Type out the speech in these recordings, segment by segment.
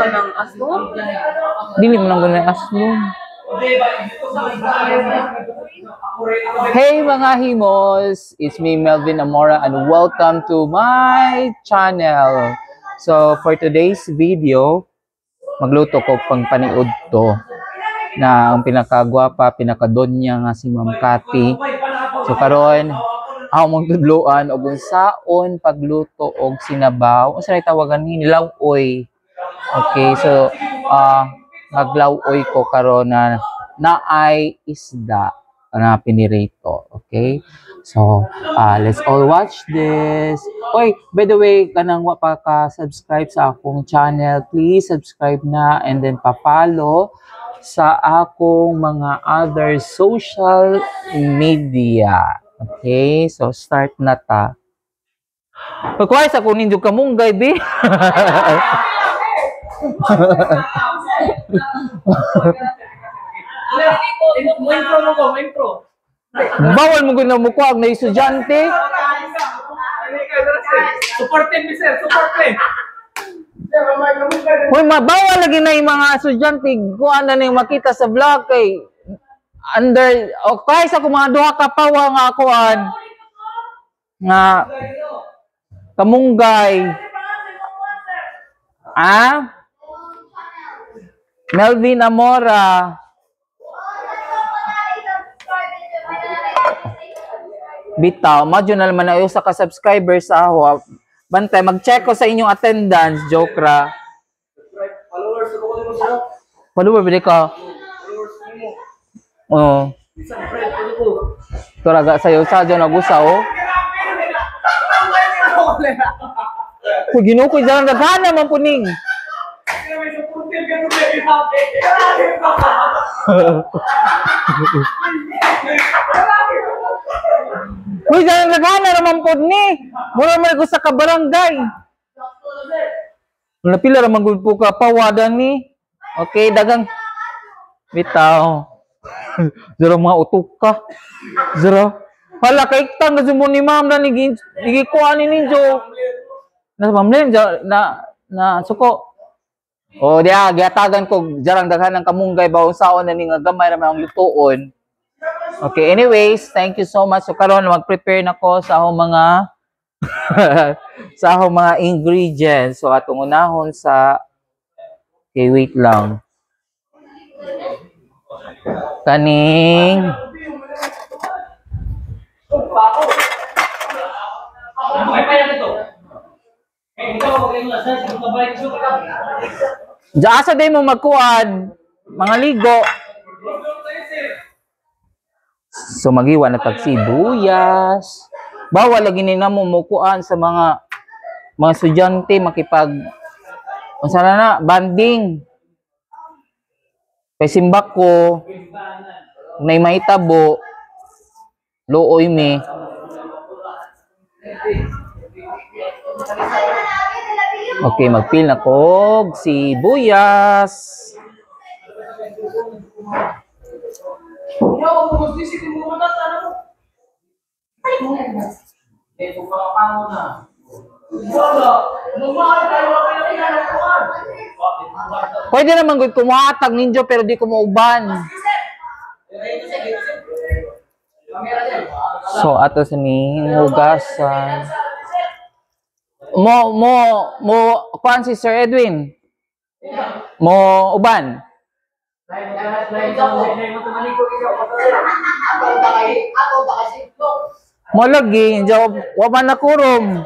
ka ng aslong? Dili mo nang gunay aslong. Hey mga himos! It's me Melvin Amora and welcome to my channel. So for today's video, magluto ko pang paniud to na ang pinakagwapa, pinakadonya nga si Ma'am Cathy. So karon ako mong tudloan og unsaon pagluto og sinabaw. Unsa ray tawagan ni lawoy. Okay, so maglawoy ko karon na naay isda na pinirito. Okay? So, let's all watch this. Oy, by the way, kanang wa pa ka-subscribe sa akong channel, please subscribe na and then pa-follow sa akong mga other social media. Okay? So, start na ta. Pagkuhay sa kunin yung kamunggay, be. Bawal mo gina mo kuag na estudyante. Supportin mi sir, supportin. Hoy, mabawal lagi na yung mga estudyante kuan na ning makita sa vlog kay under okay sa mga duha ka pawa nga kuan nga kamunggay. Melvin Amora. Bitaw, madyo na naman na usa ka subscribers sa ako. Bantay, mag-check ko sa inyong attendance, joke ra. Follower ba ka? Oo. Turaga sa'yo, sadyo nag-usa, oh. Kung ginukoy dyan, naghana man puning. Uy, dyan naghana naman po ni. Mura man ko sa kabarangay. Napila naman po ka pawadan ni. Okay, dagang. Bitaw. Zara mga utok ka. Zara. Hala, kaiktang na mo ni ma'am na nigikuha ni ninyo. Nasa mamlin, na suko. O, diya, giatagan ko, jarang daghan ng kamunggay, bawang saon na nga gamay naman ang lutuon. Okay, anyways, thank you so much. So, karon mag-prepare na ko sa akong mga sa akong mga ingredients. So, atong unahon sa okay, wait lang. Kaning Asa day mo magkuan mga ligo. So magiwa na tag sibuyas. Bawal lagi ni namo mukuan sa mga estudyante makipag unsa na banding. Kay simbak ko nay mahitabo looy mi. Okay, magpil na kog sibuyas. Pwede naman gud kumuhatag ninyo pero di ko mauban. So ato sa ni hugasan. Mo kuan si Sir Edwin. Mo uban. Mo lagi, jawab wa man nakurom.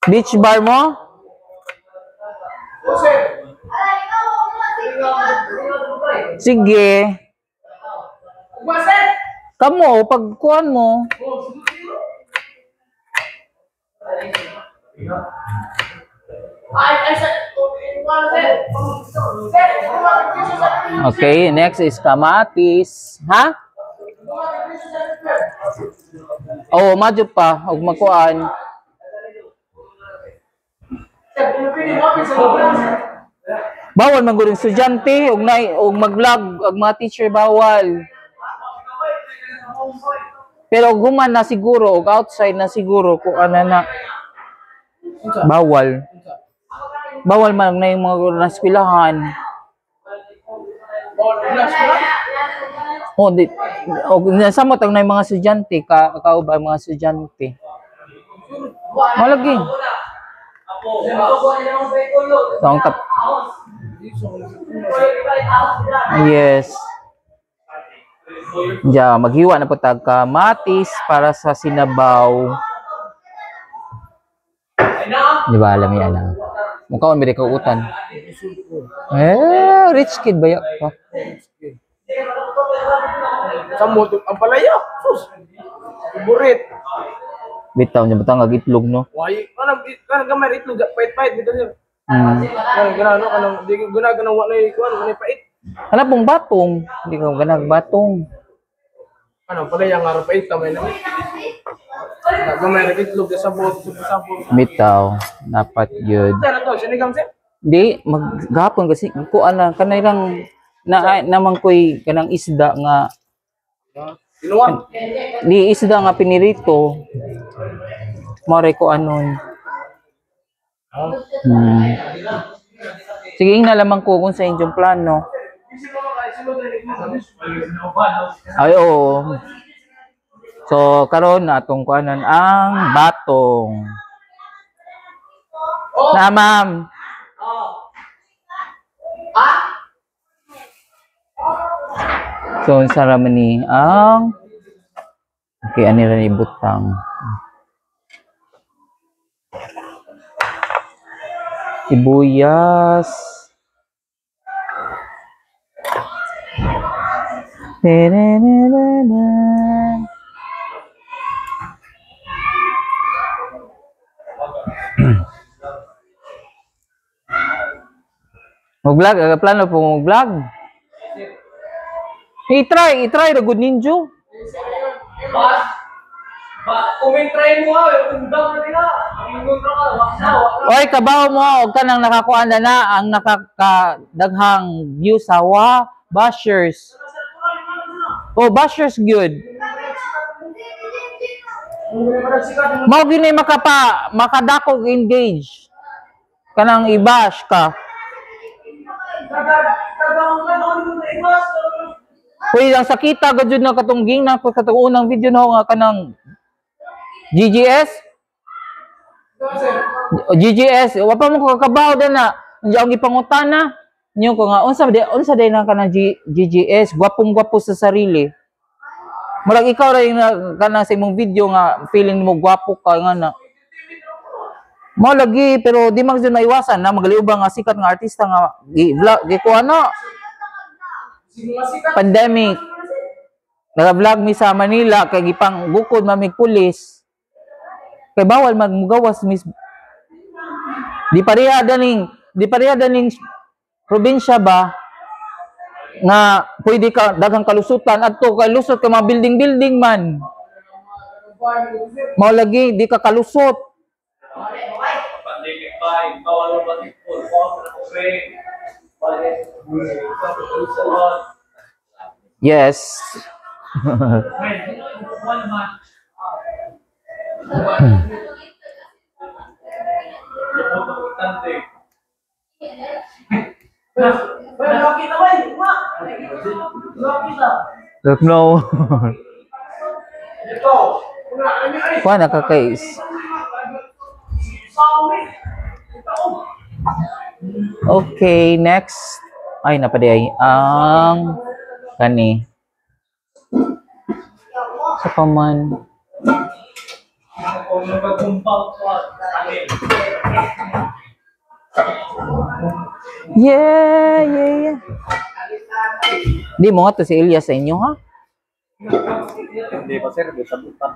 Beach bar mo? Sige. Kamo, pagkuhan mo. Okay, next is kamatis. Ha? Oh, madyo pa. Huwag magkuhan. Bawal magulong estudyante, og mag-vlog, og mga teacher bawal. Pero guman na siguro, o outside na siguro, kung ano na, bawal. Bawal man na yung mga naskwilahan. O, di, o nasamot ang na yung mga estudyante, kauba mga estudyante. Malagi. So, ang yes. Diya, maghiwa na po tagka matis para sa sinabaw. Di ba, alam yan lang. Mukha on, may kauutan. Rich kid ba yan? Samot, ang palaya. Sus. Burit. Bitaw niya, batang itlog, no? Why? Kanang gamay itlog, pait-pait dito sir. Kanang di ginaganaw na ikuan, manay pait. Ano pong batong? Hindi ka ganag batong. Ano pala yang araw pait kamay na. Gamay itlog sa sabot. Bitaw, dapat yun. Sir, to, sinigang sir. Di, maghapon kasi, kuan na, kanay lang, namang ko'y kanang isda nga, Tinuan. di isda nga pinirito. Mare ko anon. Sige, nalaman ko kung sa inyong plano. Ay, oo. So, karon na itong kuanan ang batong. Na, ma'am. So, sa ramen ni ang okay, ani ra ni butang. Sibuyas. Mag-vlog, plano po mag-vlog. I-try ra good ninjo. Try mo undang na nila. Oy, kabaw mo, og kanang nakakuan na ang nakakadaghang view sa bashers. Oh, bashers good. Mao gini makadakog engage. Kanang i-bash ka. Kuy lang sakita gud na katungging na katong unang video no nga kanang GGS. GGS, wa pa mo kakabaw din na. Ang gipangutana niyo ko nga unsa day na kanang GGS, gwapong-gwapo sa sarili. Murag ikaw ra yung kanang sa imong video nga feeling mo gwapo ka nga na. Mo lagi pero di man jud maiwasan na magaliubang nga sikat nga artista nga gi ko ano. Pandemic. Nag-vlog mi sa Manila kay gipang bukod mamig pulis. Kay bawal magmugawas mis. Di pareha daning probinsya ba nga pwede ka daghang kalusutan adto kay lusot ka mga building man. Mao lagi di ka kalusot. Yes. Look no. Kuha nakakais. Okay, next. Ay, napaday ang kani. Sa paman. Yeah. Di mo nga to si Elias sa inyo, ha? Hindi pa sir, di sabot pa.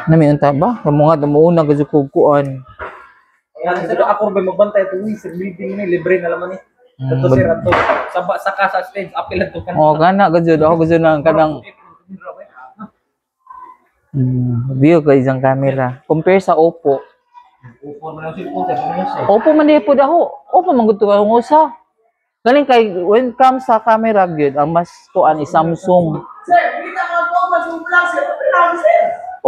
Namiunta ba? Kamu nga, tumuuna ka sa kukuan. Yan, sir, ako ba magbantay ito, sir, building ni libre na laman eh. Ito sir, ato, sa kasa stage, apil ito ka. Oo, gana, gajud. Ako gajud na kanang view ka isang camera. Compare sa Oppo. Oppo man di po daho. Oppo man gud to ang usa. Galing kay when comes sa camera gyud ang mas kuan is Samsung. Sir, kita ka po ba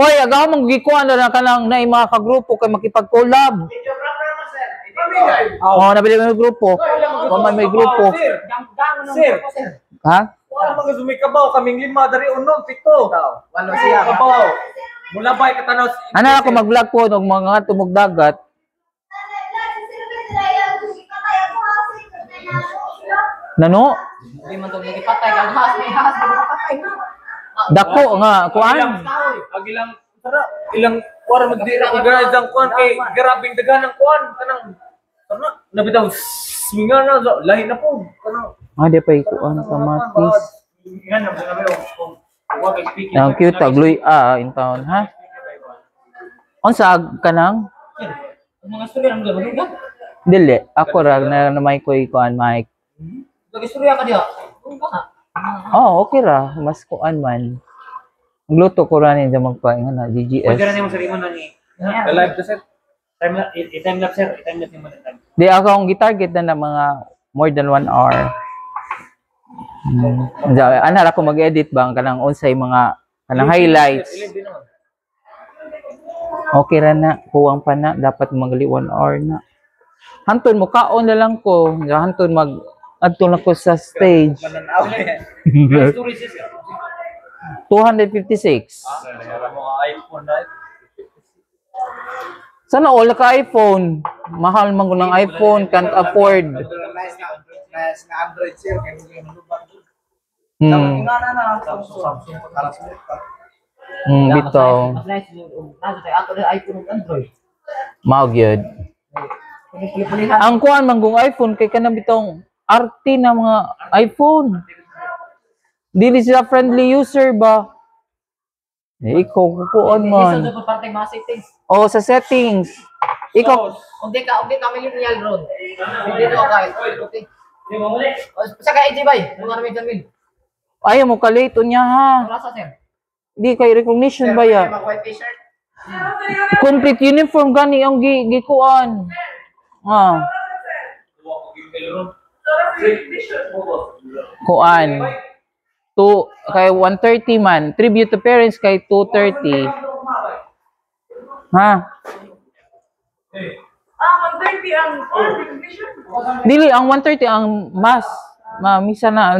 Oy, agaw mong gikuan na kanang na mga kagrupo kay makipag-collab. Oh, nabili mo yung grupo. May grupo. Sir. Ha? Wala mga sumikabaw, kaming 5, dari 1, 7. Walo siya. Kabaw. Mula ba katanaw? Ano ako mag-vlog po ng mga tumog dagat. Nano? Hindi man to lagi patay kag has may has patay. Dako nga kuan. Agilang tara, ilang kuan magdira organize ang kuan kay grabing dagan ng kuan kanang tara nabitaw swingan na lahi na po kanang Di pa kuan kamatis. Yan na mga kung wa kay speaking. Ang cute tagloy in town ha. Unsa kanang? Mga storya ang gawin ka. Dili, ako ra na may kuan mic. Lagi storya ka diha. Oh, okay ra, mas kuan man. Magluto ko ra ni magpaingan na Pwede GGS. rin mo sa imo na ni. Live to set. Time lapse sir, time lapse mo na time. Di ako ang gitarget na mga more than 1 hour. Ana ra ko mag-edit bang kanang unsay mga kanang highlights. Okay ra na, kuwang pa na, dapat magali 1 hour na. Hanton mo kaon na lang ko, hanton mag adto na ko sa stage. Mananaw. Story sir. 256. Mga iPhone na. Sana all ka iPhone. Mahal man ko ng iPhone, can't afford. Nice na Android sir kay mo lubang. Bitaw. Mas nice nasa tayo ato na iPhone ug Android. Mao gyud. Ang kuan man kung iPhone kay kanang bitong RT na mga iPhone. Dili sila friendly user ba? Ikaw kukuan man. Isa sa parte mga settings. O sa settings. Ikaw Kung di ka millennial ron. Hindi to guys. Okay. Di mo muli. Sa ka AJ bay, mga namin kanmin. ayaw mo kalate unya ha. Wala sa sir. Di kay recognition ba ya? White t-shirt. Complete uniform gani ang gikuan. Kuan. Kay 130 man, tribute to parents kay 230. Ha? 130 ang Dili ang 130 ang mas misa na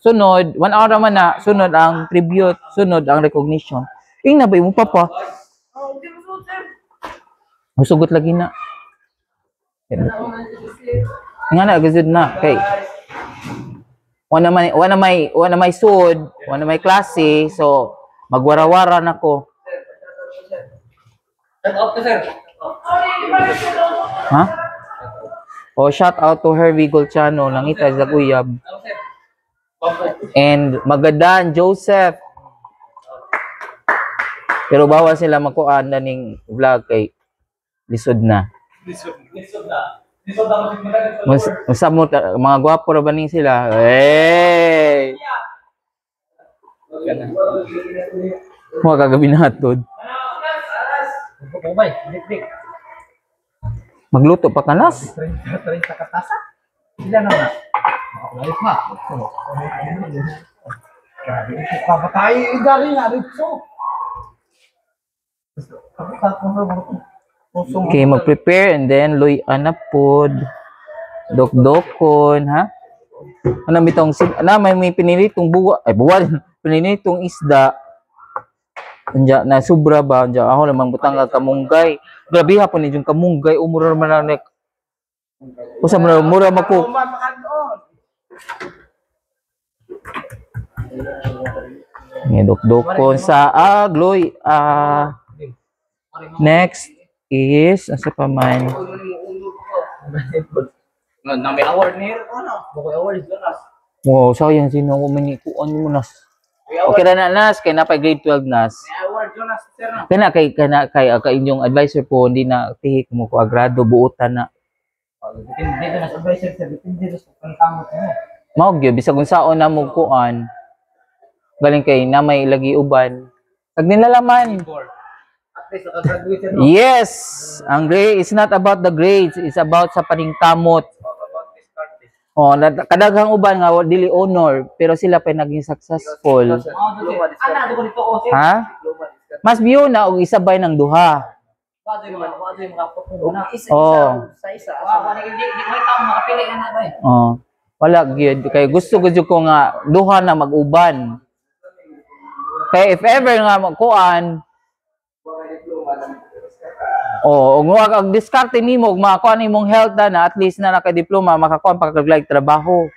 sunod 1 hour man na sunod ang tribute, sunod ang recognition. Ing na ba mo papa? Oh, di mo sir. Musugot lagi na. Nga na gazud na kay wala may sud, wala may klase, so magwara-wara nako. Shout out to sir. Ha? Oh, shout out to Hervey Golchano, Langita Zaguyab. And Magadan Joseph. Pero bawal sila magkuan na ning vlog kay lisod na. Lisod na. Lisod na Musa mo mga gwapo ra ba ning sila? Hey! Mga kagabi na hatod. Bay, dik. Magluto pa kanas. 30 katasa. Sila na na. Balik pa. Grabe ito pa patay gari na ritso. Okay, mag-prepare and then luy anapod. Dok-dokon, ha? Ano bitong may pinilitong buwan, pinilitong isda. Anja na sobra ba anja ako lamang butang ka kamunggay. Grabe hapon ni yung kamunggay umura man na nek. Usa man mura mako. Ni dok-dokon sa agloy. Next is asa pa man. Na may award ni ano? Bukoy award ganas. Wow, sayang sino ko manikuan mo nas. Okay na nas kay na pa grade 12 nas. May award Jonas sir na. Kana kay inyong advisor po hindi na tihik mo ko agrado buutan na. Dito na sa advisor sa dito sa pangkamot mo. Mao gyud bisag unsaon na mo kuan. Galing kay na may lagi uban. Pag nilalaman. At least naka-graduate no. Yes, ang grade is not about the grades, it's about sa paningkamot. Oh, kadaghang uban nga dili honor pero sila pa naging successful. Ana do ko dito o sir. Ha? Mas view na og isabay ng duha. Wala yung laptop mo na. Oh. Sa isa. Wala hindi ko itaw makapili ana ba. Oh. Wala gyud kay gusto ko nga duha na mag-uban. Kay if ever nga magkuan ug wag ang diskarte nimo ug makakuha nimong health na at least na naka-diploma makakuha pagkaglag trabaho.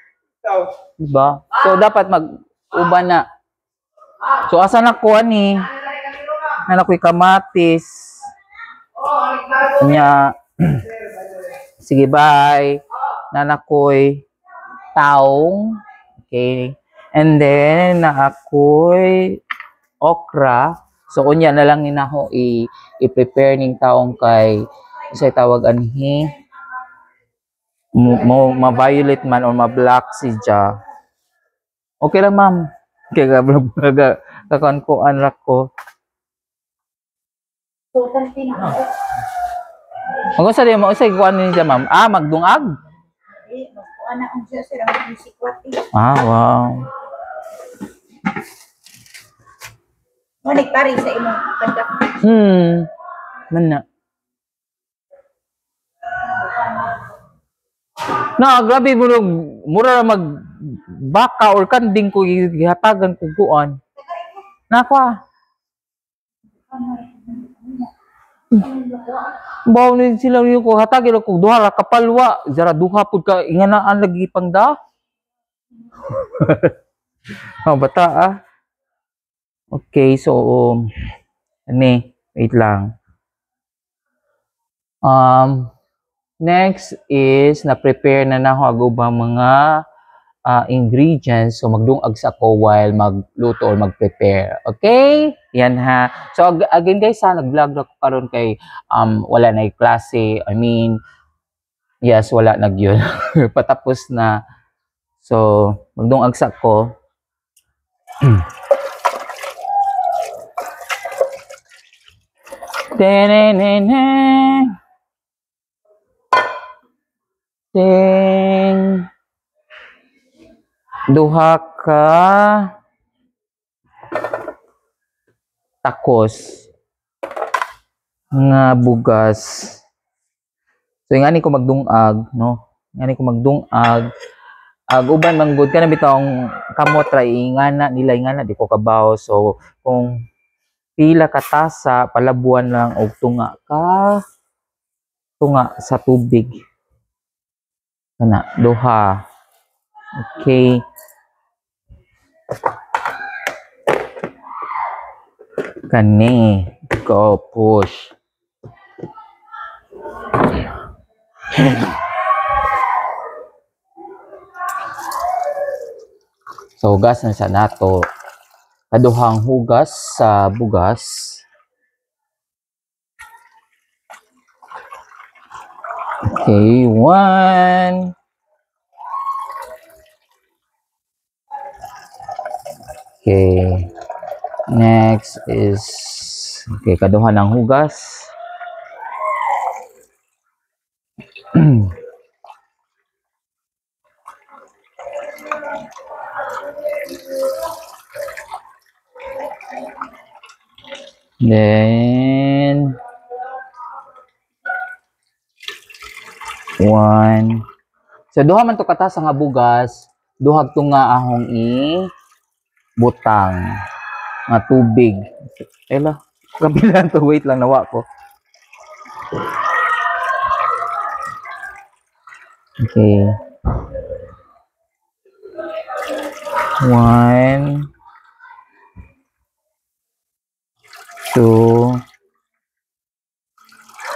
Diba? So dapat mag-uban na. So asa na kuha ni? Na nakoy kamatis. Nya sige bye. Na nakoy taong. Okay. And then na ako'y okra. So unya na lang ninaho i-prepare ning taong kay say tawag anhi ma-violet man or ma-black si Ja. Okay ra ma'am. Kay kakuan ra ko. Total pin ako. Mag-usa di mo usay kuan ni siya ma'am. Ah, magdungag. Magkuha na ang siya sir ang musikwati. Ah, wow. Ngunit pari sa imong kandak. Man na. Grabe mo mura na magbaka or kanding ko gihatagan ko kuan. Nakwa. Bawo ni sila niyo ko hatagin ko duha ra kapalwa, zara duha pud ka inganaan lagi pangda. Bata ah. Okay, so wait lang. Next is na-prepare na ako ubang mga ingredients. So magdungag sa ko while magluto or mag-prepare. Okay? Yan ha. So again guys, nag-vlog na ko karon kay wala na klase. I mean, yes, wala na gyud. Patapos na. So magdungag sa ko. Ting duha ka takos nga bugas. So ingani ko magdungag, no? Ingani ko magdungag. Uban manggod ka na bitong kamot ra ingana nila ingana di ko kabaw. So kung pila ka tasa palabuan lang og tunga sa tubig. Kana duha. Okay. Kani go push. So hugas na sa nato. Kaduhang hugas sa bugas. Okay, 1. Okay. Next is kaduha ng hugas. Then 1. So duha man to katas nga bugas, duha to nga ahong butang nga tubig. Ela, kabilang to, wait lang nawa ko. Okay. 1 2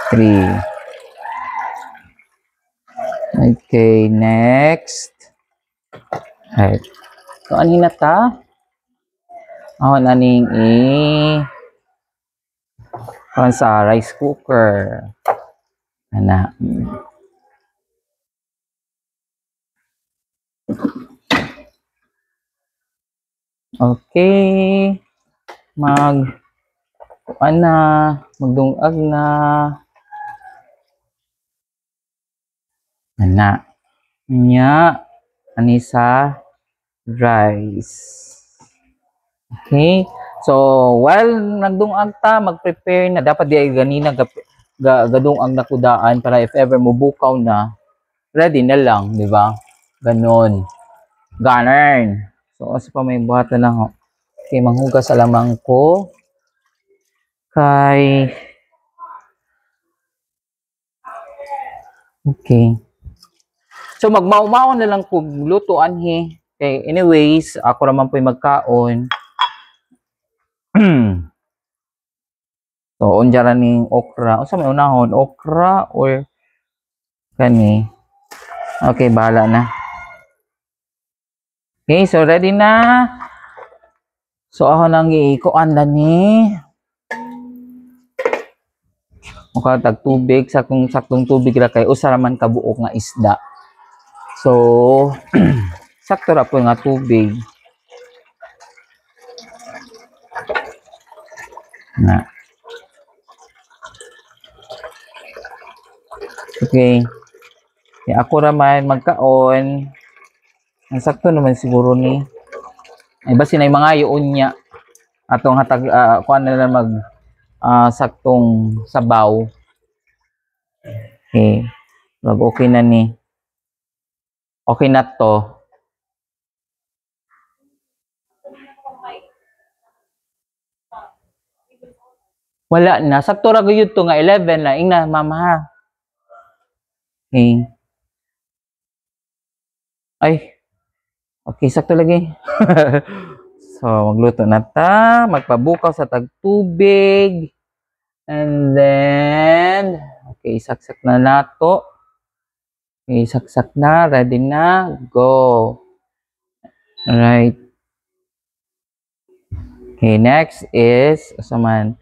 3. Okay, next. Right. So, anin na ta? Naning sa rice cooker. Ana. Okay. Magdungag na. Ana. Nya. ani sa rice. Okay? So, while nagdungag ta, mag-prepare na, dapat di ay ganina gadungag na kudaan para if ever mubukaw na, ready na lang, di ba? Ganon. Ganon. So, asa pa may buhatan lang. Okay, manghugas sa lamang ko. Kay... Okay. So, magmaumaon na lang kung lutuan he. Okay, anyways, ako naman po'y magkaon. So, unjara ning okra. O sa may unahon, okra or kani. Okay, bahala na. Okay, so ready na. So, ako nang iikuan na ni. Mukha tag tubig, saktong tubig ra kay usa man kabuok nga isda. So, sakto ra po nga tubig. Na. Okay. Kaya ako raman magkaon. Ang sakto naman siguro ni. Ay basi na mga yuon niya. Atong hatag kuan na lang mag saktong sabaw. Okay. Okay na ni. Okay na to. Wala na. Sakto ra gyud to nga 11 na. Ingna, mama ha. Okay. Ay. Okay, sakto lagi. So, magluto na ta. Magpabukaw sa tagtubig. And then, okay, saksak na nato. Okay, saksak na. Ready na. Go. Alright. Okay, next is, asaman,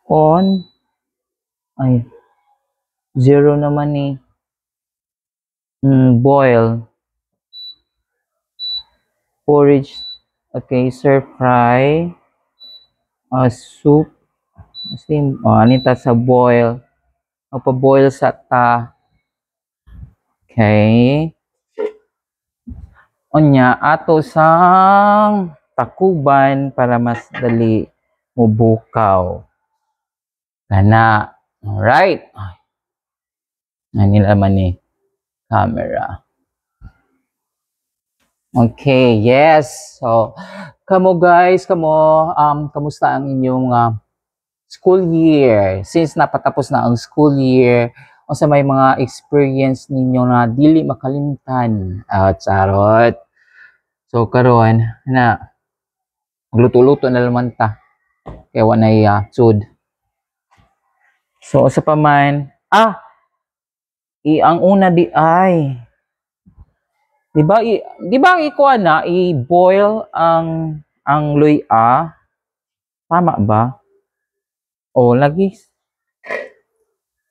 on. Ay, 0 naman ni. Boil. Porridge. Okay, stir fry. Soup. Steam. Anita sa boil. Magpa-boil sa ta. Okay. Onya, ato sang takuban para mas dali mubukaw. Gana. Alright. Nila man ni camera. Okay, yes. So, guys, kamusta ang inyong school year? Since napatapos na ang school year, o sa may mga experience ninyo na dili makalimtan. Charot. So, karon na, magluto-luto na naman ta. Kaya wanay sud. So, sa paman, ang una di ay, di ba ikuha na i-boil ang luya? Tama ba? O lagi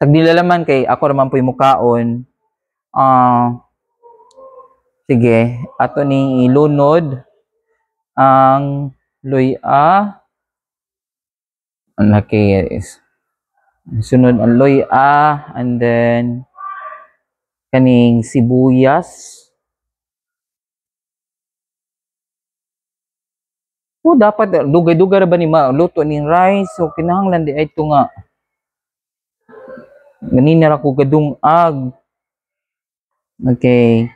tagdilalaman kay ako naman po'y mukaon. Sige, ato ni ilunod ang luya. Ang laki is sunod ang luya and then kaning sibuyas. Dapat dugay-dugay ra ba ni luto ning rice? So kinahanglan di ay ito nga. Ganina ra ko gadungag. Okay.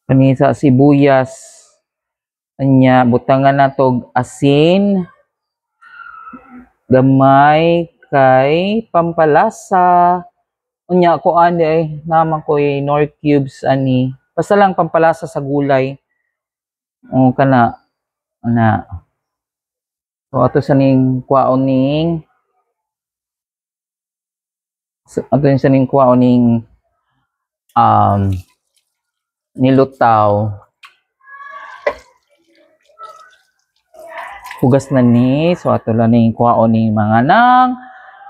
Kani sa sibuyas. Anya butangan natog asin. Gamay kay pampalasa. Unya ko ani ay naman ko nor cubes ani. Basta lang pampalasa sa gulay. O kana ana. So ato sa ning kwaon ning nilutaw. Hugas na ni. So ato lang ning kwaon ning mga nang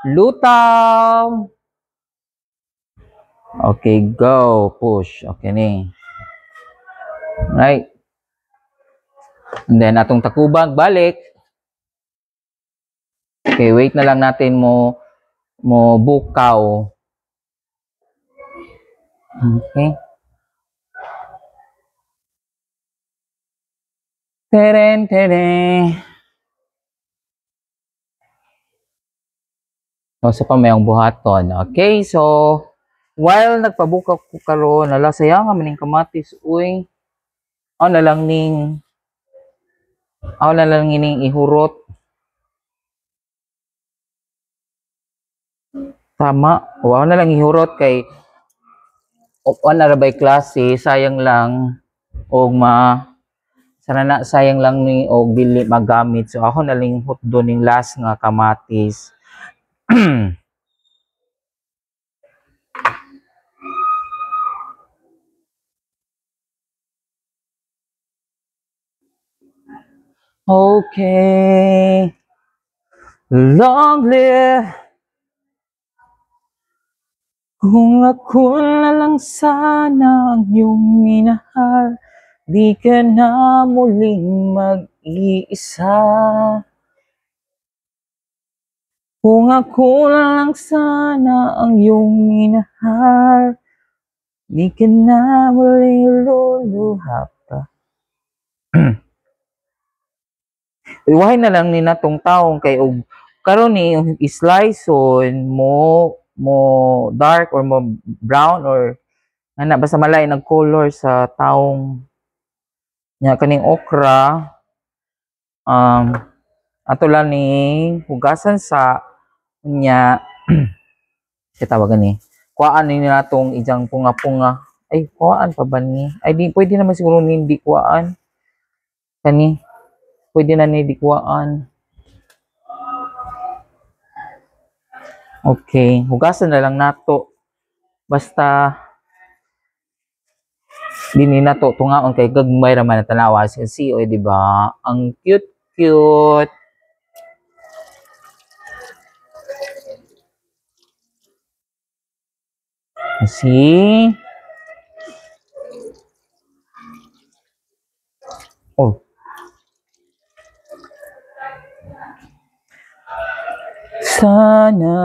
lutaw. Okay, go. Push. Okay ni. Right. And then, atong takubag, balik. Okay, wait na lang natin mo bukaw. Okay. Teren, teren. O, sa pamayang buhaton. Okay, so, while nagpabuka ko karon, nala, sayang nga maning kamatis, uy. Ako na lang ning, ako na lang ining ihurot. Tama. O, ako na lang ihurot kay, o na rabay klase, sayang lang, o sana na sayang lang ni og dili magamit, so ako na lang hutdo ning last nga kamatis. Okay, long live kung ako na lang sana ang iyong minahal, di ka na muling mag-iisa. Kung ako na lang sana ang iyong minahal, di ka na muling luluha pa. Iwahay na lang ni natong taong kay og karon ni isliceon mo dark or mo brown or ana basta malay nag color sa taong nya kaning okra ato lang ni hugasan sa nya tawagan ni kuhaan ni natong ijang punga-punga ay kuhaan pa ba ni ay di pwede naman siguro ni hindi kuhaan kani pwede na ni di kuhaan. Okay, hugasan na lang nato. Basta dini nato tungaon kay gagmay ra man tanawa si oy di ba? Ang cute. See? Oh. Sana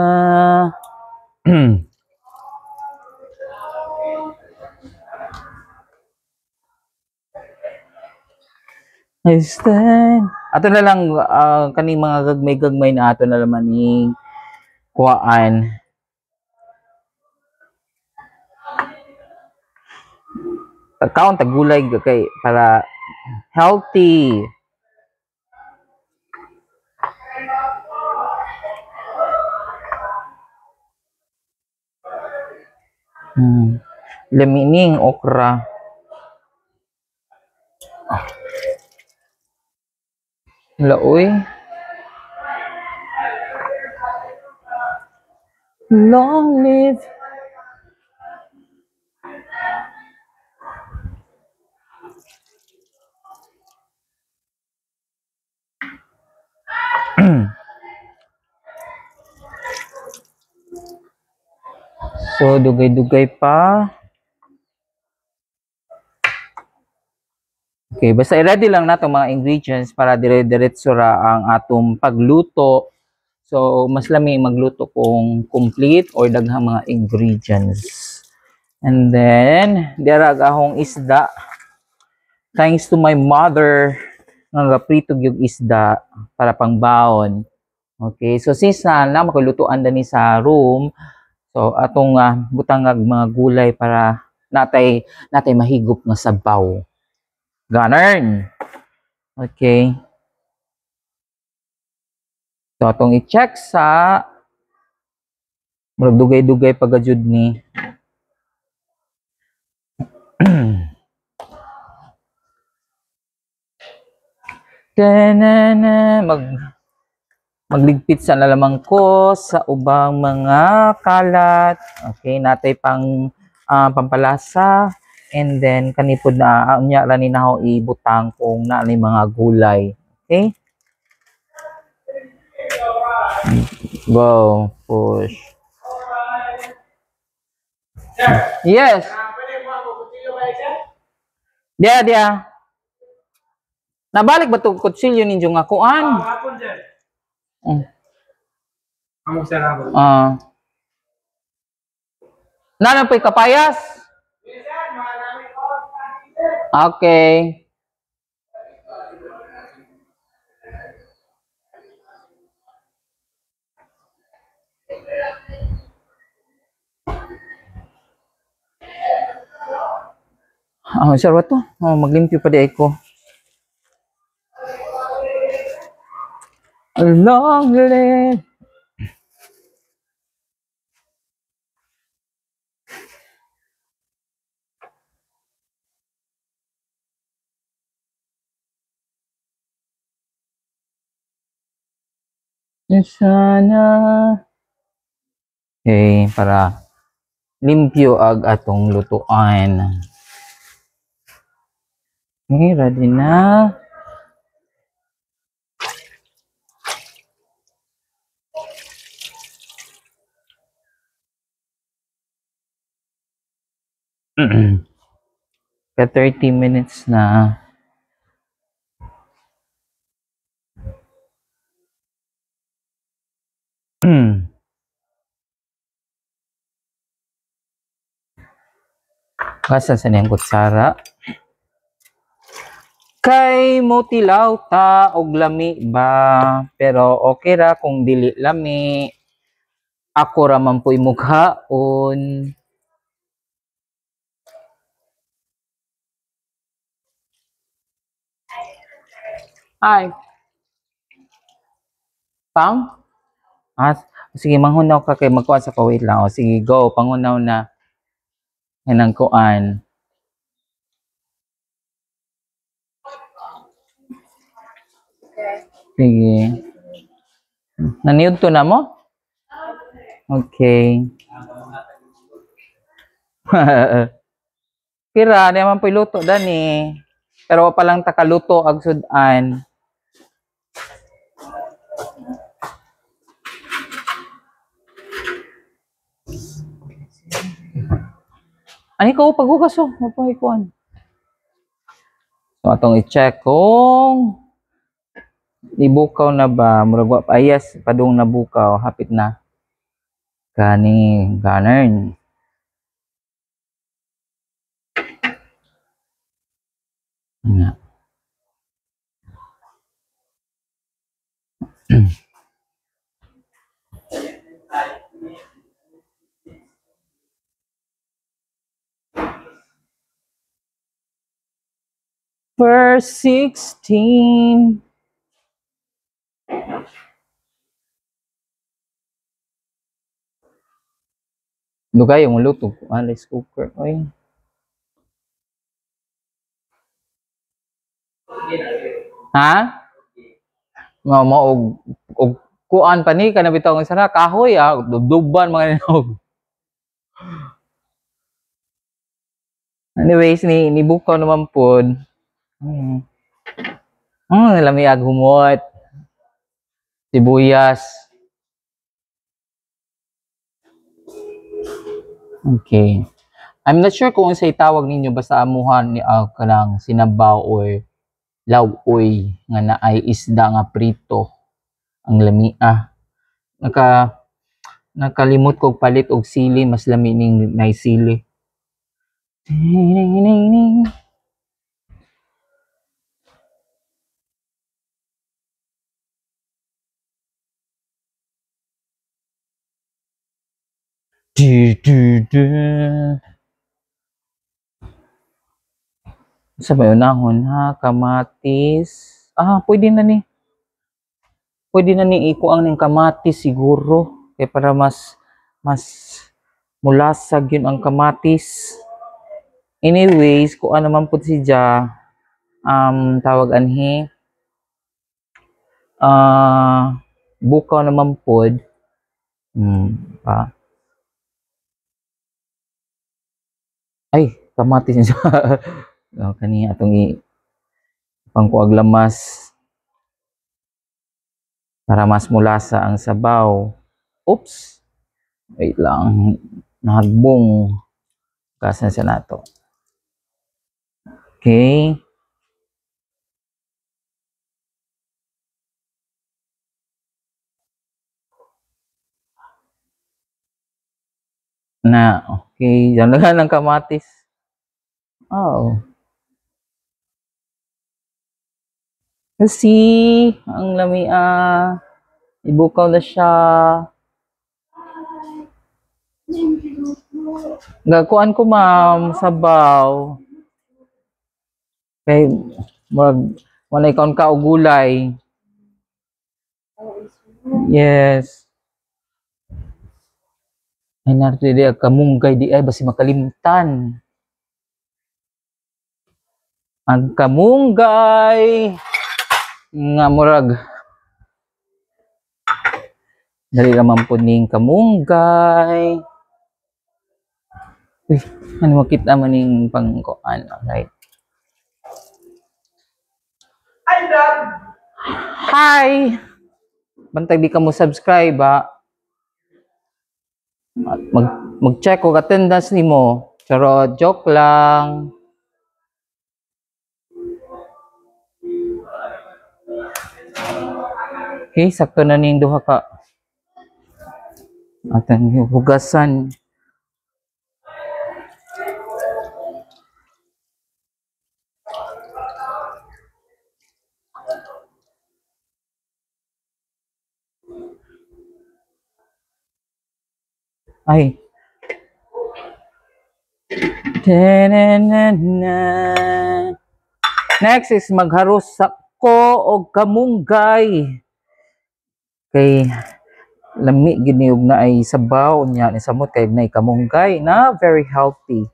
I stand. Ato na lang kaning mga gagmay na ato na laman ni kuhaan. Tagkaon tagulay kay para healthy. Lamining okra. Laoy. Long live. So, dugay-dugay pa. Okay, basta i-ready lang nato mga ingredients para dire-diretso ra ang atong pagluto. So, mas lami magluto kung complete or daghang mga ingredients. And then, dirag akong isda. Thanks to my mother, nga pritog yung isda para pangbaon. Okay, so since na makulutuan dani sa room, so atong butangag mga gulay para natay mahigop nga sabaw. Ganern. Okay. So atong i-check sa dugay-dugay pagajud ni. Magligpit sa nalamang ko sa ubang mga kalat. Okay, natay pang pampalasa. And then, kanipod na, unya rani na ako ibutang kung na mga gulay. Okay? Go, push. Yes. Dia. Nabalik ba ito kutsilyo ninyo nga kuan? Hapon, sir. Amo, sir, hapon. Nanapay kapayas? Okay. Sir, what to? Maglimpyo pa di ako. Long live. Sana. Okay, para limpyo ag atong lutuan. Okay, ready na. Ka 30 minutes na. Kasan sa niyang kutsara? Kay mo tilaw ta og lami ba? Pero okay ra kung dili lami. Ako ra man po'y mughaon. Ay. Pang? Sige, manghunaw ka kay magkuha sa kawit lang. O, sige, go. Pangunaw na. Yan ang kuan. Sige. Naniud to na mo? Okay. Kira, di naman po luto dani. Pero palang takaluto ag sudan. Ani ko paghugas oh, mapahikuan. So atong i-check kung ibukaw na ba, murag wa ayas padung nabukaw, hapit na. Kani ganern. Na. Verse 16. Lugay yung luto. Rice cooker. Oy. Ha? Mo og kuan pa ni kana bitaw ng sana kahoy dubduban mga ninog. Anyways, ni bukaw naman pod. Lamig humot. Sibuyas. Okay. I'm not sure kung unsay tawag ninyo basta amuhan ni kanang sinabaw or lawoy nga naay isda nga prito ang lamia. Nakalimot kog palit og sili, mas lami ning nay sili. Sa may unahon ha, kamatis. Pwede na ni. Pwede na ni iko ang ning kamatis siguro. Kaya para mas mulasag yun ang kamatis. Anyways, kung ano man po siya, tawag anhi, bukaw naman po. Ay, kamatis niya. Kani atong pangkuag lamas para mas mulasa ang sabaw. Oops. Wait lang. Nahagbong. Kasan siya nato. Okay. Okay. Yan lang ng kamatis. Oh. Kasi, ang lamia. Ibukaw na siya. Gakuan ko, ma'am, sabaw. Kay, wala ikaw ka o gulay. Yes. Ay, narito di kamunggay di ay, basi makalimtan. Ang kamunggay. Nga murag. Dali naman po ning kamunggay. Uy, ano makita man ning pangkuan, right? Hi! Bantay di ka mo subscribe, ha? Mag-check ko attendance nimo. Charot, joke lang. Okay, sakto na ning duha ka. Atang hugasan. Ay. Da-na-na-na. Next is magharus ko og kamunggay. Kay lami giniog na ay sabaw niya ni samot kay na kamunggay na very healthy.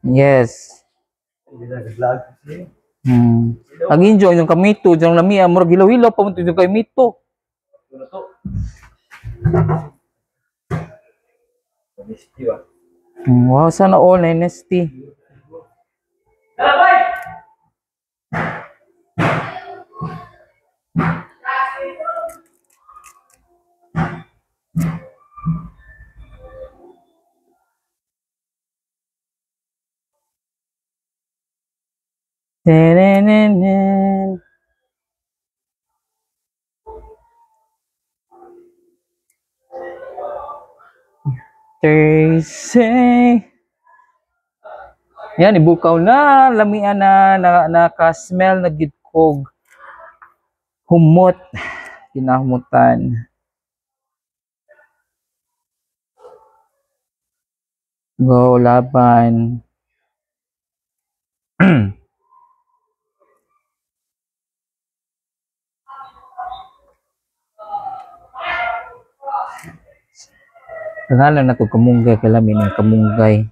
Yes. Ang-enjoy yung kamito, yung lami, murag hilaw-hilaw pa mo yung kamito. Wow, sana all honesty. Thursday. Yan, ibukaw na, lamian na, naka-smell na gidkog. Humot. Kinahumutan. Go, laban. Kagalan na ito kamunggay, kalamin ng kamunggay.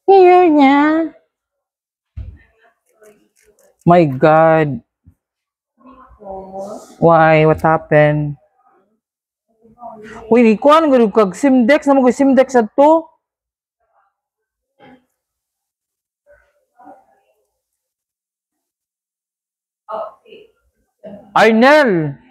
Here niya. My God. Why? What happened? Uy, ikuan gud kag Simdex na mo Simdex adto. Arnel.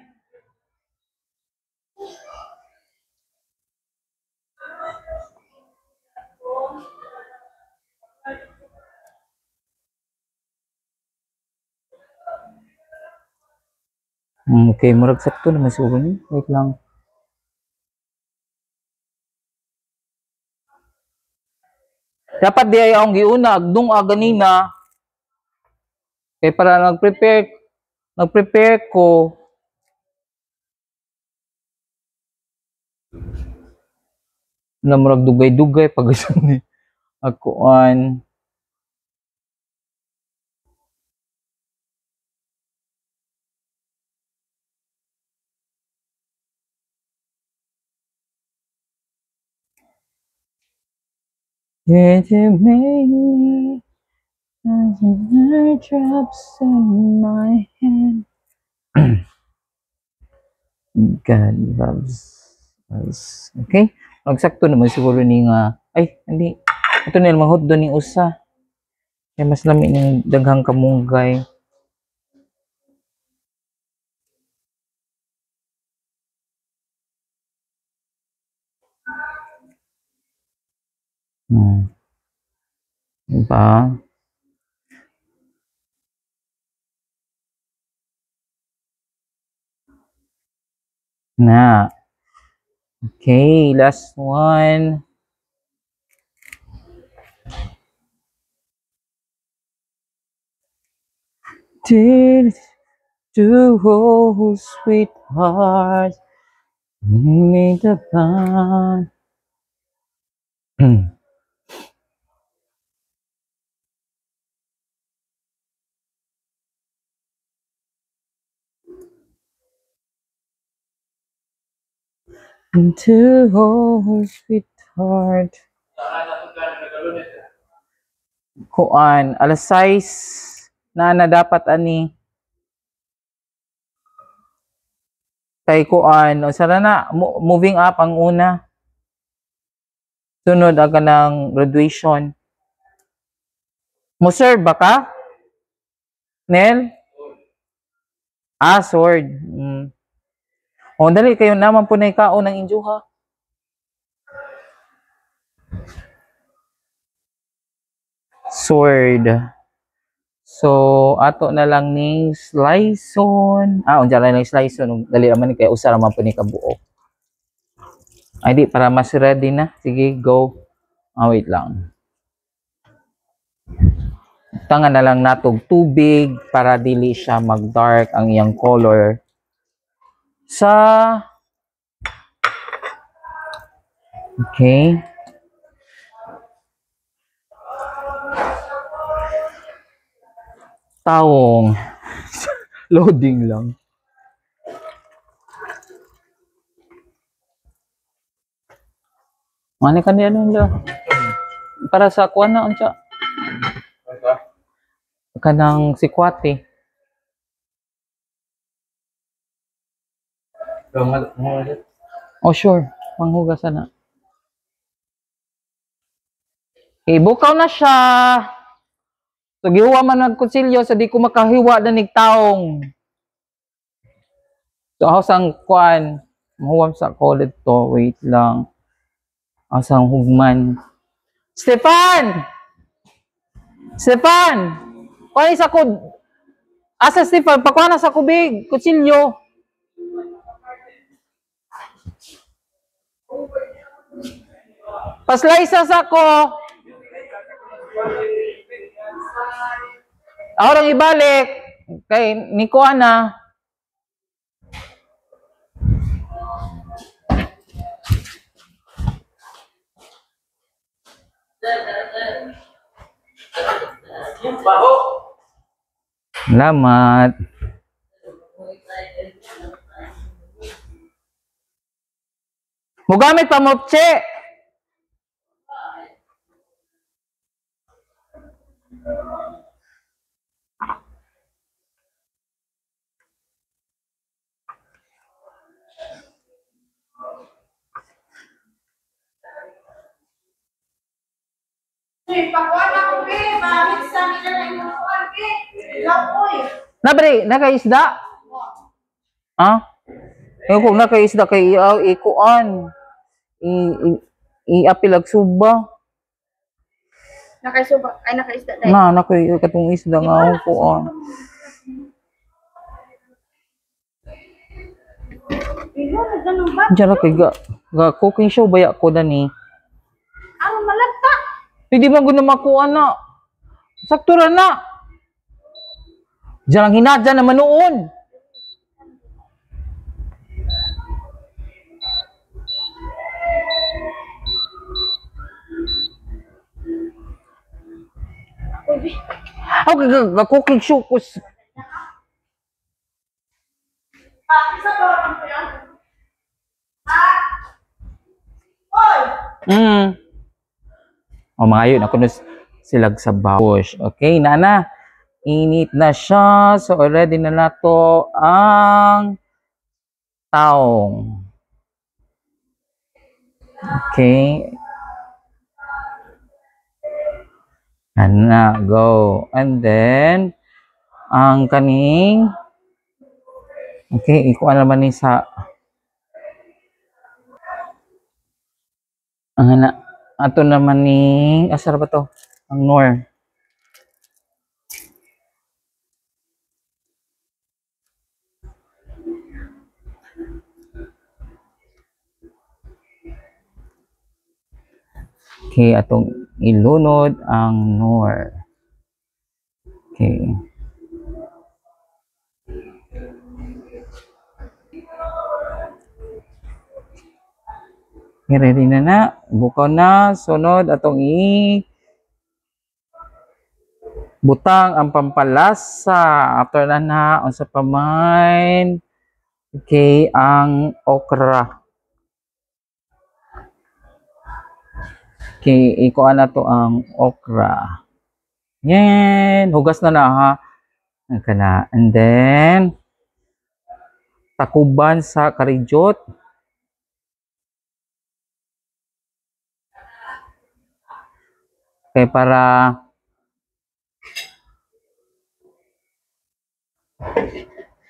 Okay, murag sakto naman siguro ni. Wait lang. Dapat di ay akong giuna, agdong ganina. Kaya para nag-prepare ko. Na murag dugay-dugay pag ni akoan. Did you make me as a drops in my hand? God loves us. Okay? Magsakto naman siguro ni nga. Ay, hindi. Ito na yung mahod doon ni usa. Kaya mas lami ng daghang kamunggay. Diba? Na. Okay, last one. Did to hold sweetheart made the bond. To hold sweetheart. Kuan, alas 6 na dapat ani. Kay kuan, o sana na, moving up ang una. Sunod aga ng graduation. Mo serve ba ka? Nel? Ah, sword. O, dali kayo naman po na ikaon ng injo ha. Sword. So, ato na lang ni sliceon. Unja lang ni sliceon. Dali naman kay usa naman po ni kabuok. Ay di, para mas ready na. Sige, go. Wait lang. Tangan na lang natog tubig para dili siya mag-dark ang iyang color. Okay. Tawong. Loading lang. Mani kan yan nila. Para sa kuwan na unsa. Kanang sikwate. Oh sure, manghugasan na. Bukaw na siya. So gihuwa man ng kutsilyo so di ko makahiwa na nig taong. So sang kuan, mahuwam sa kulit to. Wait lang. Sang hugman. Stefan! Stefan! Kuha sa kud. Asa Stefan, pakuha na sa kubig, kutsilyo. Paslice sa ko. Ako lang ibalik. Kay ni kuha na. Salamat. Mugamit pa mo, che. Pakuan ako, be. Mamit sa nila na yung pakuan, be. Lapoy. Nabre, nakaisda? Ha? Kung nakaisda kay ikuan. Iapilag suba. Nakaisuba. Ay, nakaisda tayo. Nakay katong isda nga ako kuan. Pero, ganun ba? Diyan kay ga cooking show baya ko dani. Ang malanta. Hindi man gud na makuha na. Sakto ra na. Diyan ang hinadya na manoon. Ako ga cooking show ko. O mga yun, ako nus silag sa bawosh. Okay, nana. Init na siya. So, already na nato ang taong. Okay. Ana, go. And then, ang kaning okay, ikuha naman ni sa ang ato naman ni asar ba to? Ang nor. Okay, atong ilunod ang nor. Okay. Ready na. Bukaw na. Sunod atong butang ang pampalasa. After na unsa pa man. Okay, ang okra. Okay, ikuha na to ang okra. Yan. Hugas na ha. Kana. And then, takuban sa karijot. Okay, para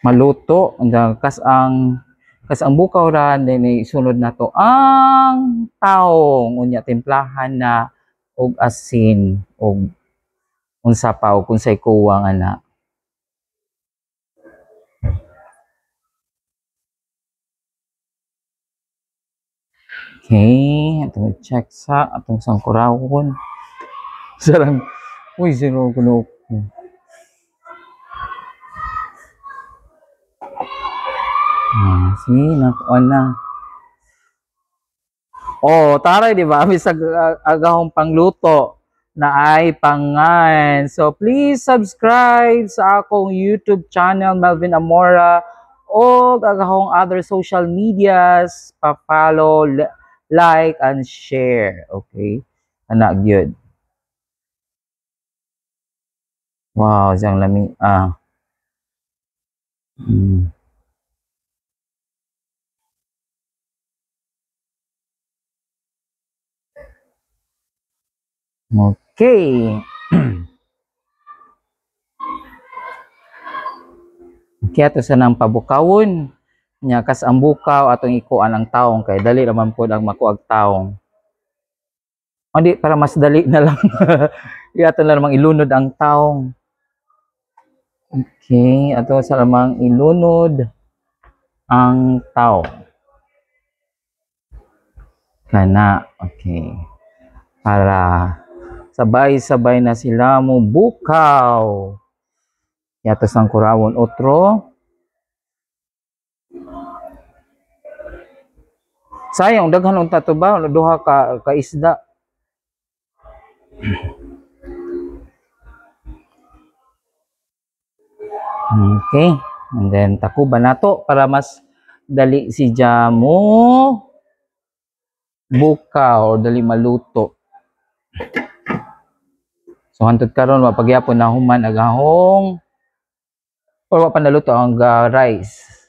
maluto. Kas ang bukaw ra, then isunod na to ang taong. Unya, timplahan na og asin og unsa pa o kung say kuwang ana. Okay, atong check sa atong sangkurawon. Sarang, uy, zero kuno. See, nakuha na. Oh, taray, di ba? May agahong pangluto na ay pangan. So, please subscribe sa akong YouTube channel, Melvin Amora, o agahong other social medias, pa-follow, like, and share. Okay? Anak, good. Wow, siyang lami. Okay. Kaya to sa nang pabukawon. Nya kas ang bukaw atong ikuan ang taong kay dali naman po ang makuag taong. Hindi para mas dali na lang. Iyato na namang ilunod ang taong. Okay, ato sa namang ilunod ang taong. Kana, okay. Para sabay-sabay na sila mo bukaw. Yato sang kurawon otro. Sayang daghan unta to ba duha ka isda. Okay, and then takuban nato para mas dali si jamo bukaw or dali maluto. So hantod karon mapagyapon na human agahong or wa pa naluto ang rice.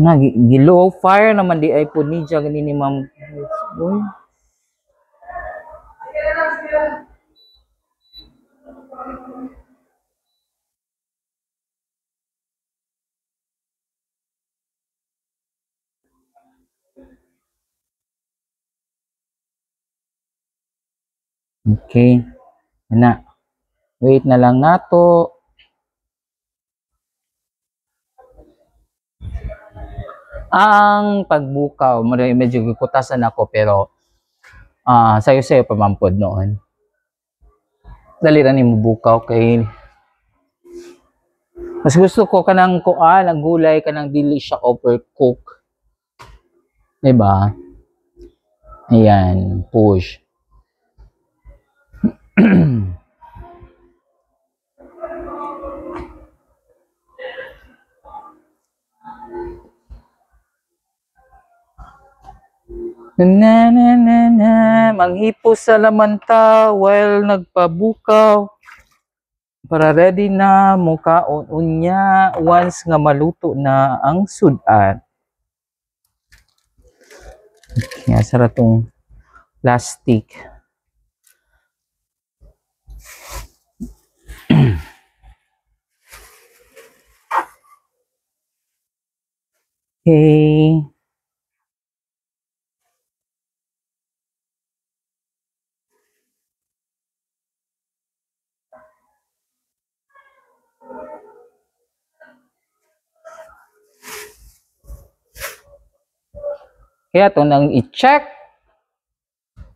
Na gilow fire naman di ay pud ni siya ganini ma'am. Uy. Okay. Na. Wait na lang nato. Ang pagbukaw, medyo gikutasan ako pero sayo-sayo pa mampod noon. Dali ra ni bukaw kay mas gusto ko kanang kuan ang gulay kanang dili siya overcook. Diba? Ayan, push. Na na na na manghipo sa lamanta while nagpabukaw para ready na mukaon unya once nga maluto na ang sudan. Kaya sara tong plastic. Okay. Kaya ito nang i-check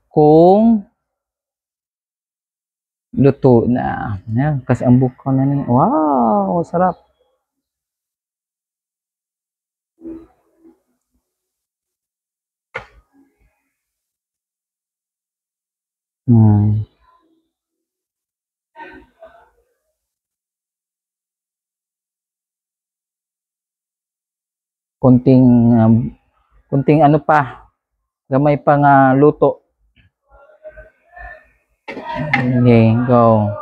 kung luto na. Yan, kasi ang buko na niya. Wow, sarap. Hmm. Kunting kunting ano pa, gamay pa nga luto. Okay, go.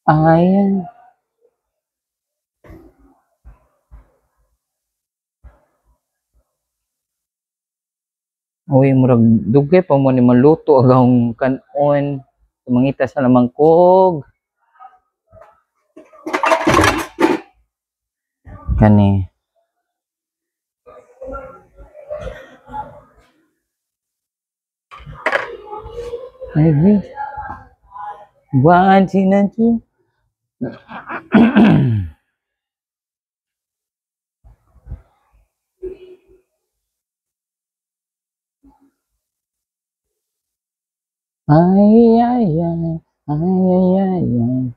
Ayan. Uy, murag dugay pa mo ni maluto agang kanon. Mangita sa lamang kog. Kani. Ay, wait. 1, 2, 2. Ay, ay, ay. Ay, ay, ay, ay.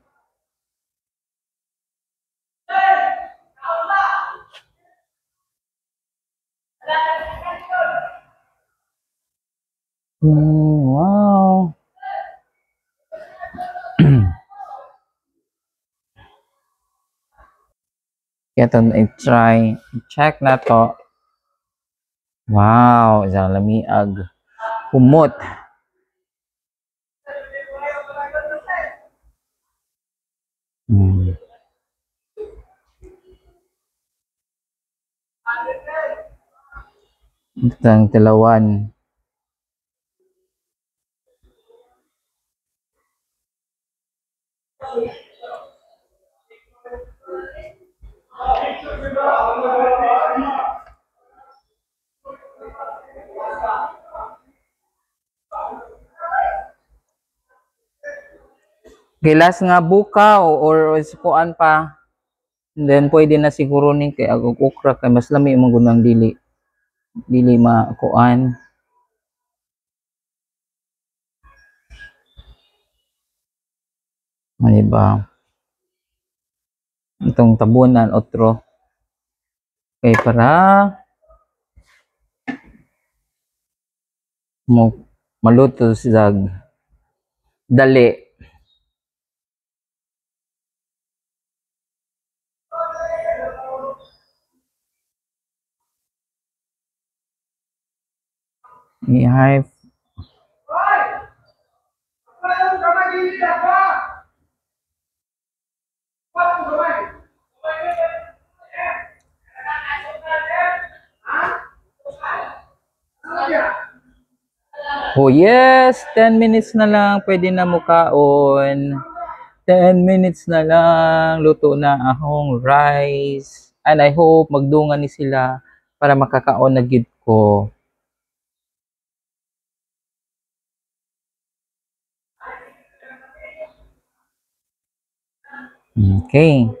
Wow. Kaya ito i-try. I-check na to. Wow. Isang lamiag. Kumot. Hmm. Ito ang tilawan. Gilas nga buka or kuan pa. And then pwede na siguro ni kay agog okra kay mas lami man gud ang dili makuan. Ano ba? Itong tabunan otro. Okay, para mo maluto sa dali. I-high. Oh yes, 10 minutes na lang pwede na mukaon. 10 minutes na lang luto na ahong rice. And I hope magdungan ni sila para makakaon na gid ko. Okay.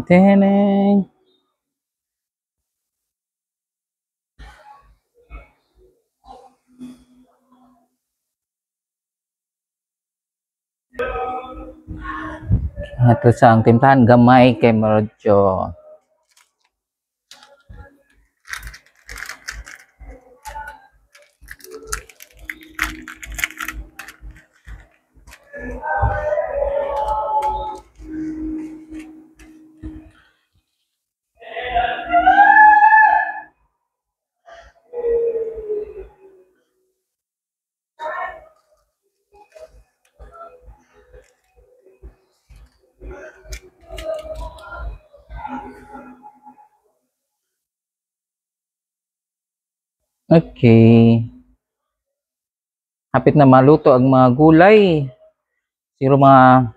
Teneng. Ato sa ang timplahan gamay kay Marodyo. Okay. Hapit na maluto ang mga gulay. Siguro mga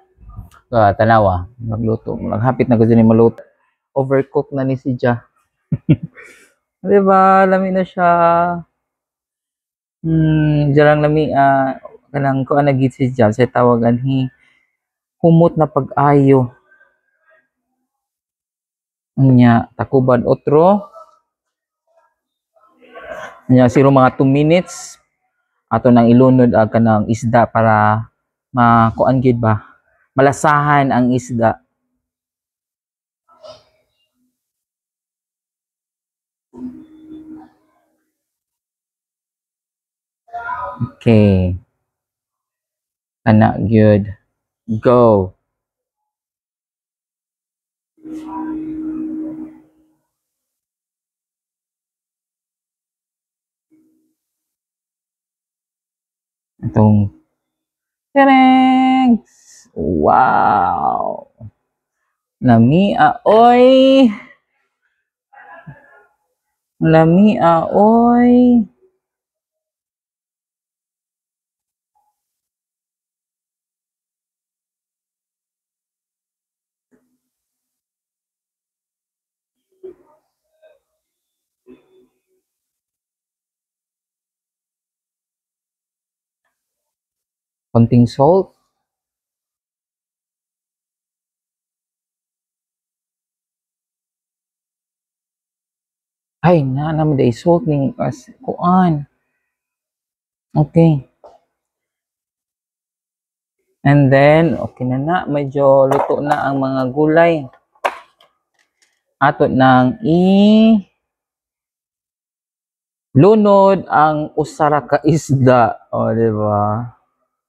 tanawa, magluto. Hapit na kasi ni maluto. Overcook na ni si Ja. Di ba? Lami na siya. Jarang lami kanang ko anagit si Ja sa tawagan hi humot na pag-ayo. Nya takuban otro. Nya siguro mga 2 minutes ato nang ilunod ang kanang isda para makuan gid ba malasahan ang isda. Okay, ana good, go. Itong tereng, wow, lamia oy, lamia oy. Konting salt. Ay, naman day salt ning as kuan. Okay. And then, okay na, medyo luto na ang mga gulay. Ato nang lunod ang usara ka isda. O, di ba?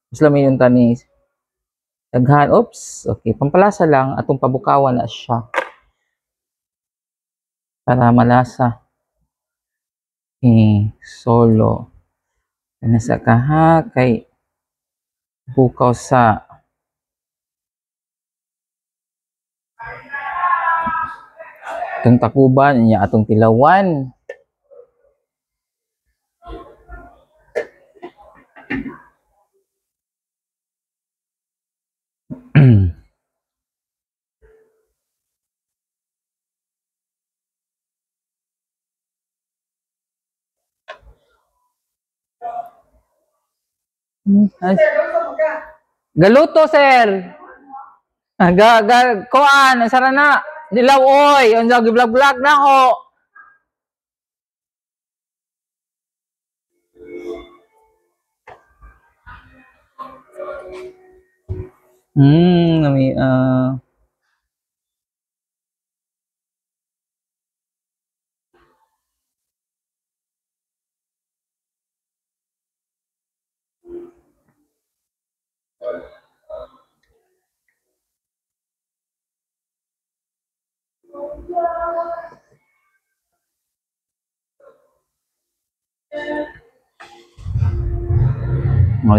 Mas lamin yung tanis. Daghan, oops. Okay, pampalasa lang. Atong pabukawan na siya. Para malasa. Okay, solo. Nasa kaha kay bukaw sa atong takuban niya atong tilawan. Galuto, sir. Kuan, sara na. Dilaw oy, unsa gi-vlog-vlog na ho. Nami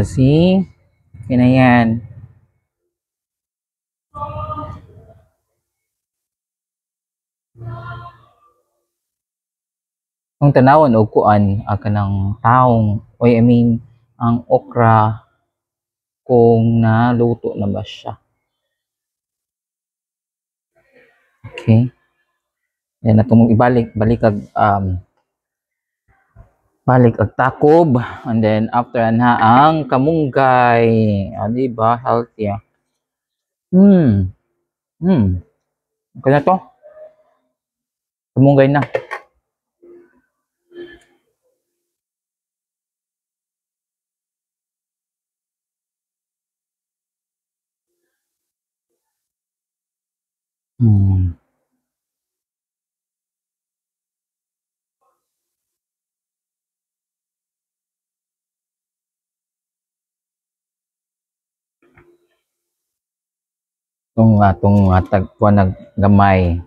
see? Okay na yan. Kung tanawon og kuan kanang taong oy I mean ang okra kung naluto na ba siya. Okay. Yan atong ibalik ag balik ag takob and then after na ang kamunggay. Di ba healthy? Okay na to. Kamunggay na. Atong tagpuan nag gamay.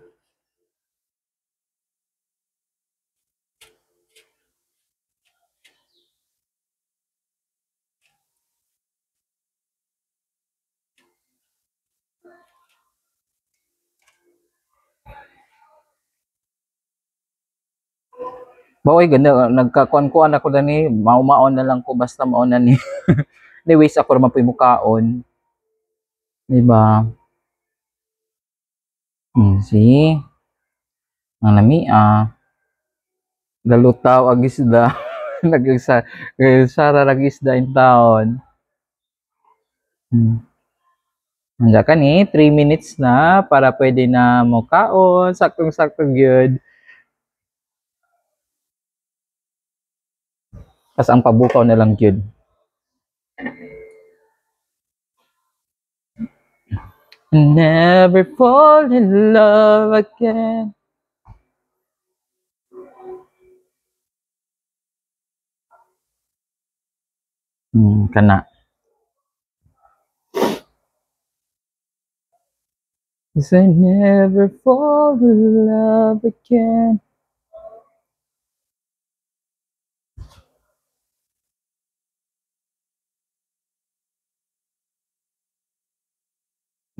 Baoy ganda nagkakuan-kuan ako dani, maumaon na lang ko basta maon na ni. Anyways, ako naman po mukaon. Di ba? See? Ang lami galutaw ang isda. Nagsara ang isda in town. Nandiyan ka ni, 3 minutes na para pwede na mukaon. Saktong-saktong yun. Tapos ang pabukaw na lang yun. Never fall in love again. Kana. 'Cause I never fall in love again.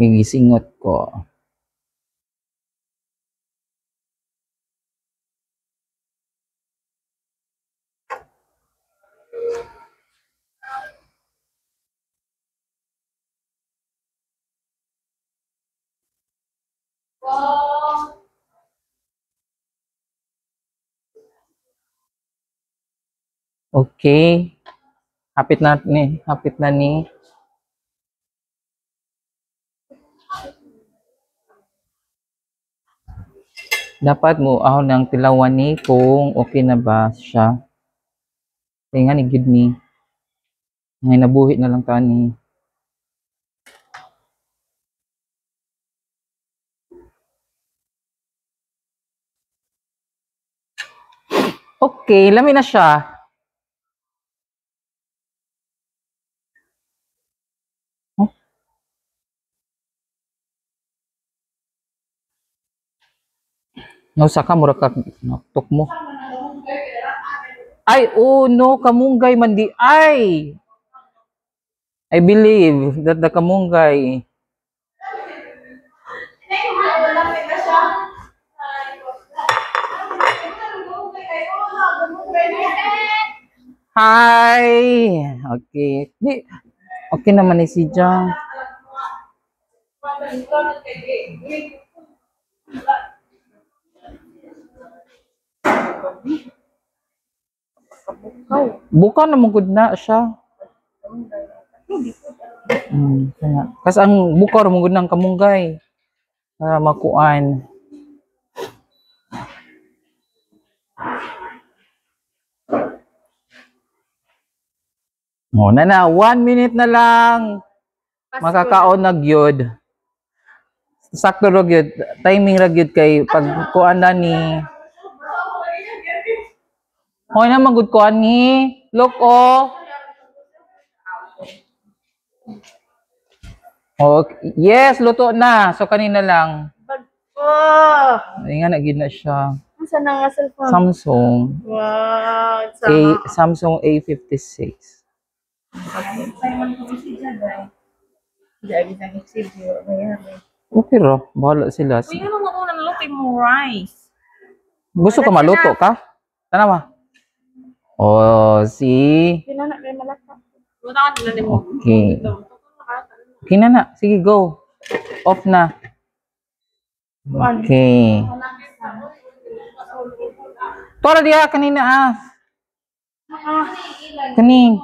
Gigisingot ko. Okay. Hapit na ni. Dapat mo ahon ng tilawan ni kung okay na ba siya. Kaya nga ni good ni. Ngay nabuhi na lang ta ni. Okay, lami na siya. Nausa ka mura ka naktok mo. Ay, oh no, kamunggay man di ay. I believe that the kamunggay. Hi. Okay. Okay naman ni si Jang. Buka na mong good na siya. Kasi ang buka ra mong good ng kamunggay. Para makuan. Mo na 1 minute na lang. Makakaon na gyud. Sakto ra gyud. Timing ra gyud kay pag kuan na ni. Hoy na magud kuan ni. Look oh. Oh, yes, luto na. So kanina lang. Oh! Ay nga na gyud na siya. Saan na nga cellphone? Samsung. Wow! Samsung A56. Okay ra, bahala sila. Uy, ano nga unang luto mo rice? Gusto ka maluto ka? Tanawa. Oh, see? Pinana kay malaka. Buta ka nila ni mo. Okay. Okay na. Sige, go. Off na. Okay. Tora diya kanina Kaning.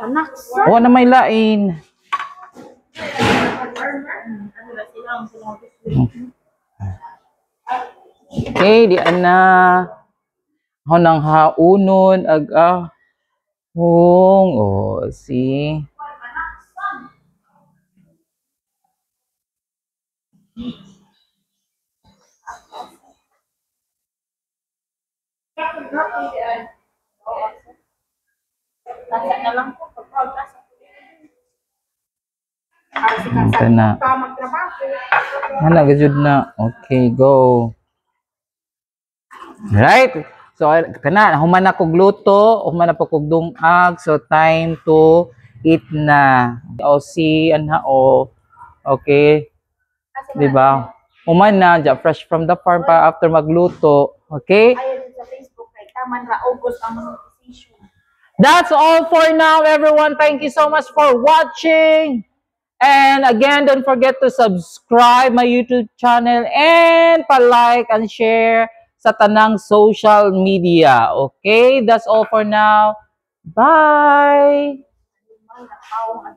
Anak O na may lain. Okay, di ana. Ako nang haunon see. Ito na. Hala, gajud na. Okay, go. Right. So, kana, human na kog luto, human na po kog dungag. So, time to eat na. O, si, okay. Diba? Human na, fresh from the farm pa after magluto. Okay? Ayun sa Facebook kay man ra August ang monetization. That's all for now, everyone. Thank you so much for watching. And again, don't forget to subscribe my YouTube channel and pa-like and share sa tanang social media. Okay? That's all for now. Bye! Mau na